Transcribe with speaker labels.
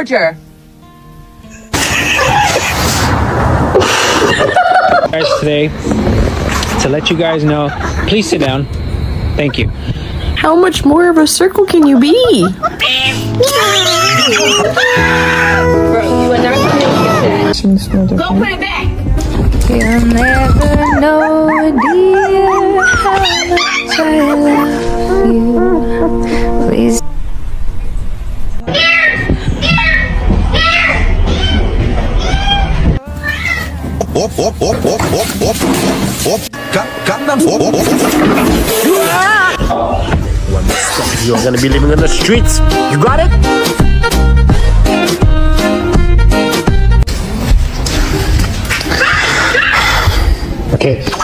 Speaker 1: charger.
Speaker 2: Guys, today to let you guys know, please sit down. Thank you.
Speaker 3: How much more of a circle can you be?
Speaker 1: Bro, you are not going to get that. Go put it back.
Speaker 4: You'll never know, dear, how much I love you. Please.
Speaker 5: You're gonna be living in the streets. You got it? Okay.